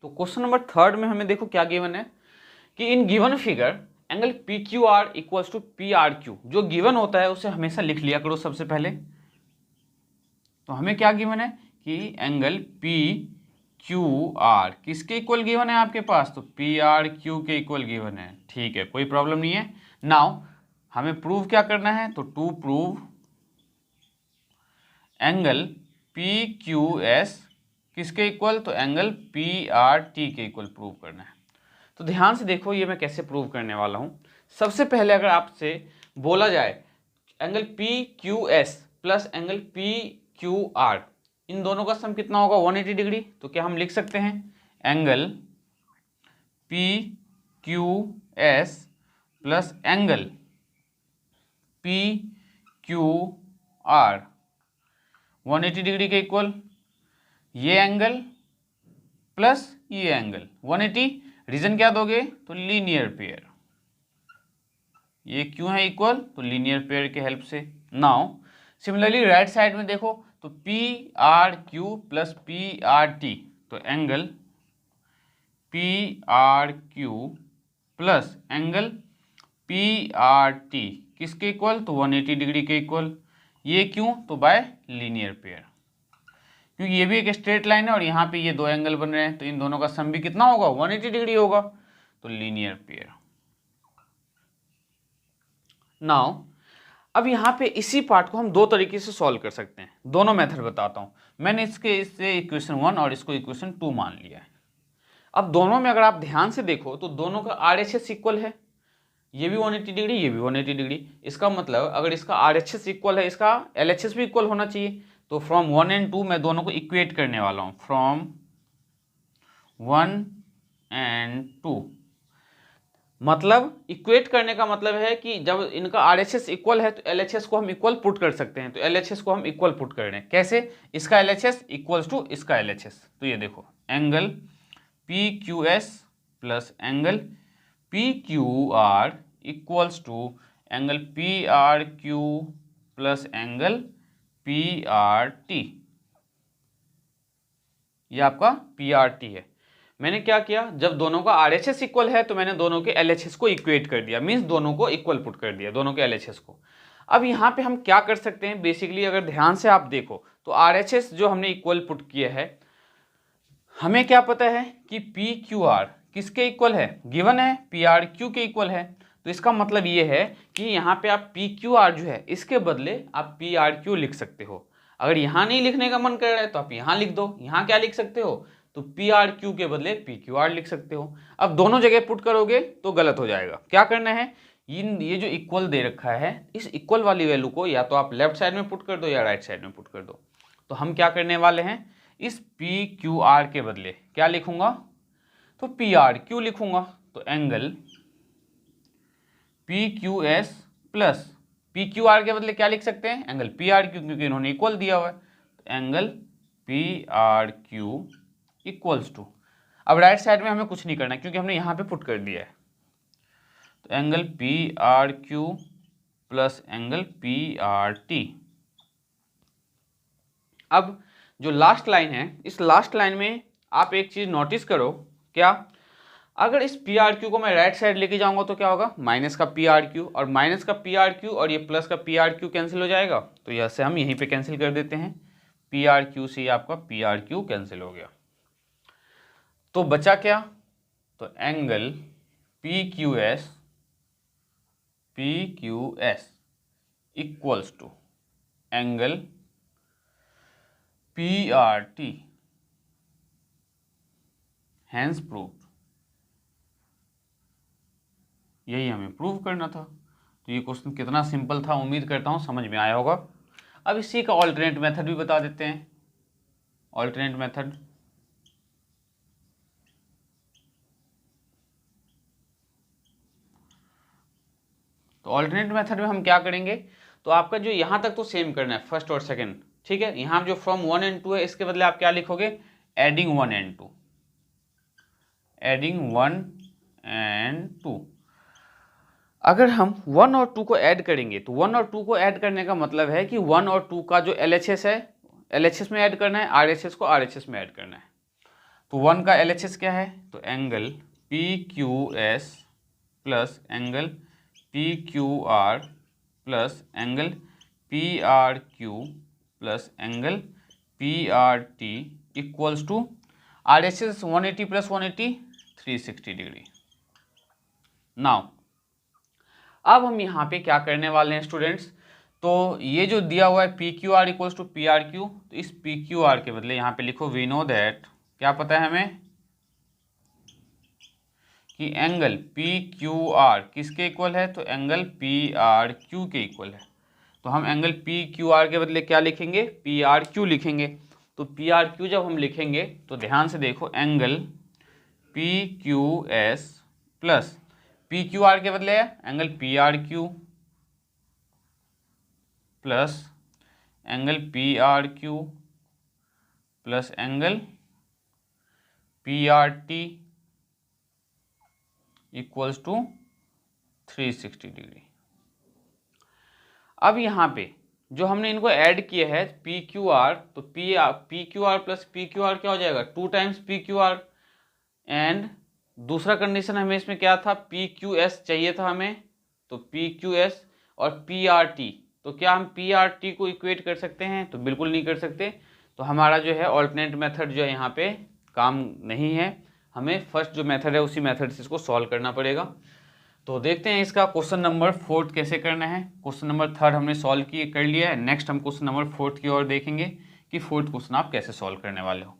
तो question number 3 में हमें देखो क्या गिवन है कि in given figure angle P Q R equals to P R Q. जो गिवन होता है उसे हमेशा लिख लिया करो सबसे पहले। तो हमें क्या गिवन है कि एंगल पी क्यू आर किसके इक्वल गिवन है आपके पास, तो पी आर क्यू के इक्वल गिवन है। ठीक है, कोई प्रॉब्लम नहीं है। नाउ हमें प्रूव क्या करना है, तो to prove angle P Q S किसके इक्वल, तो एंगल पी आर टी के इक्वल प्रूव करना है। तो ध्यान से देखो ये मैं कैसे प्रूव करने वाला हूँ। सबसे पहले अगर आपसे बोला जाए angle P Q S plus angle P Q R, इन दोनों का सम कितना होगा 180 डिग्री। तो क्या हम लिख सकते हैं angle P Q S plus angle P Q are 180 degree के इक्वल, ये एंगल प्लस ये एंगल 180। रीजन क्या दोगे, तो लीनियर पेयर। ये क्यों है इक्वल, तो लीनियर पेयर के हेल्प से। नाउ सिमिलरली राइट साइड में देखो तो P R Q plus P R T, तो angle P R Q plus angle P R T किसके इक्वल, तो 180 डिग्री के इक्वल। ये क्यों, तो बाय लीनियर पेयर, क्योंकि ये भी एक स्ट्रेट लाइन है और यहाँ पे ये दो एंगल बन रहे हैं, तो इन दोनों का सम भी कितना होगा 180 डिग्री होगा, तो लीनियर पेयर। नाउ अब यहाँ पे इसी पार्ट को हम दो तरीके से सॉल्व कर सकते हैं। दोनों मेथड बताता हूँ। मैंने इससे इक्वेशन 1 और इसको इक्वेशन 2 मान लिया है। अब दोनों में अगर आप ध्यान से देखो तो दोनों का RHS इक्वल है। ये भी 180 डिग्री, ये भी 180 डिग्री। इसका मतलब अगर इसका RHS इक्वल है, इसका LHS भी इक्वल होना चाहिए। तो फ्रॉम 1 एंड 2 मैं दोनों को इक्वेट करने वाला हूँ। फ्रॉम 1 एंड 2 मतलब इक्वेट करने का मतलब है कि जब इनका RHS इक्वल है तो LHS को हम इक्वल पुट कर सकते हैं। तो LHS को हम इक्वल पुट कर रहे हैं। कैसे, इसका LHS इक्वल्स टू इसका LHS। तो ये देखो angle P Q S plus angle P Q R equals to angle P R Q plus angle P R T. ये आपका पी आर टी है। मैंने क्या किया, जब दोनों का RHS इक्वल है तो मैंने दोनों के LHS को इक्वेट कर दिया, मीन्स दोनों को इक्वल पुट कर दिया, दोनों के LHS को। अब यहाँ पे हम क्या कर सकते हैं, बेसिकली अगर ध्यान से आप देखो तो RHS जो हमने इक्वल पुट किया है, हमें क्या पता है कि पी क्यू आर किसके इक्वल है, गिवन है पी आर क्यू के इक्वल है। तो इसका मतलब ये है कि यहाँ पे आप पी क्यू आर जो है इसके बदले आप पी आर क्यू लिख सकते हो। अगर यहाँ नहीं लिखने का मन कर रहा है तो आप यहाँ लिख दो। यहाँ क्या लिख सकते हो, तो पी आर क्यू के बदले पी क्यू आर लिख सकते हो। अब दोनों जगह पुट करोगे तो गलत हो जाएगा। क्या करना है, ये जो इक्वल दे रखा है इस इक्वल वाली वैल्यू को या तो आप लेफ्ट साइड में पुट कर दो या राइट साइड में पुट कर दो। तो हम क्या करने वाले हैं, इस पी क्यू आर के बदले क्या लिखूंगा, तो पी आर क्यू लिखूंगा। तो angle P Q S plus P Q are के बदले क्या लिख सकते हैं, एंगल पी आर क्यू, क्योंकि इन्होंने इक्वल दिया हुआ है। तो angle P R Q equals to, अब राइट साइड में हमें कुछ नहीं करना क्योंकि हमने यहाँ पे पुट कर दिया है। तो angle P R Q plus angle P R T. अब जो लास्ट लाइन है, इस लास्ट लाइन में आप एक चीज नोटिस करो, क्या, अगर इस पी आर क्यू को मैं राइट साइड लेके जाऊंगा तो क्या होगा, माइनस का पी आर क्यू, और माइनस का पी आर क्यू और ये प्लस का पी आर क्यू कैंसिल हो जाएगा। तो यहाँ से हम यहीं पे कैंसिल कर देते हैं, पी आर क्यू से आपका पी आर क्यू कैंसिल हो गया। तो बचा क्या, तो angle P Q S equals to angle P R T, hence proved. यही हमें प्रूव करना था। तो ये क्वेश्चन कितना सिंपल था, उम्मीद करता हूँ समझ में आया होगा। अब इसी का ऑल्टरनेट मेथड भी बता देते हैं। ऑल्टरनेट मेथड, तो ऑल्टरनेट मेथड में हम क्या करेंगे, तो आपका जो यहाँ तक तो सेम करना है, फर्स्ट और सेकंड, ठीक है। यहाँ जो फ्रॉम 1 एंड 2 है इसके बदले आप क्या लिखोगे, एडिंग 1 एंड 2, एडिंग 1 एंड 2। अगर हम 1 और 2 को ऐड करेंगे तो 1 और 2 को ऐड करने का मतलब है कि 1 और 2 का जो LHS है LHS में ऐड करना है, RHS को RHS में ऐड करना है। तो 1 का LHS क्या है, तो angle PQS plus angle PQR plus angle PRQ plus angle PRT equals to RHS 180 plus 180 360 degree. Now अब हम यहाँ पे क्या करने वाले हैं स्टूडेंट्स, तो ये जो दिया हुआ है PQR इक्वल्स टू PRQ, तो इस PQR के बदले यहाँ पे लिखो वी नो दैट, क्या पता है हमें कि एंगल PQR किसके इक्वल है, तो एंगल PRQ के इक्वल है। तो हम एंगल PQR के बदले क्या लिखेंगे, PRQ लिखेंगे। तो PRQ जब हम लिखेंगे तो ध्यान से देखो, एंगल PQS प्लस PQR के बदले है angle PRQ plus angle PRQ plus angle PRT equals to 360 degree. अब यहाँ पे जो हमने इनको ऐड किया है PQR, तो PQR प्लस PQR क्या हो जाएगा, 2 टाइम्स PQR। एंड दूसरा कंडीशन हमें इसमें क्या था, PQS चाहिए था हमें, तो PQS और PRT, तो क्या हम PRT को इक्वेट कर सकते हैं, तो बिल्कुल नहीं कर सकते। तो हमारा जो है ऑल्टरनेट मेथड जो है यहाँ पे काम नहीं है, हमें फर्स्ट जो मेथड है उसी मेथड से इसको सॉल्व करना पड़ेगा। तो देखते हैं इसका क्वेश्चन नंबर 4 कैसे करना है। क्वेश्चन नंबर 3 हमने सॉल्व कर लिया है। नेक्स्ट हम क्वेश्चन नंबर 4 की ओर देखेंगे कि 4th क्वेश्चन आप कैसे सॉल्व करने वाले हो।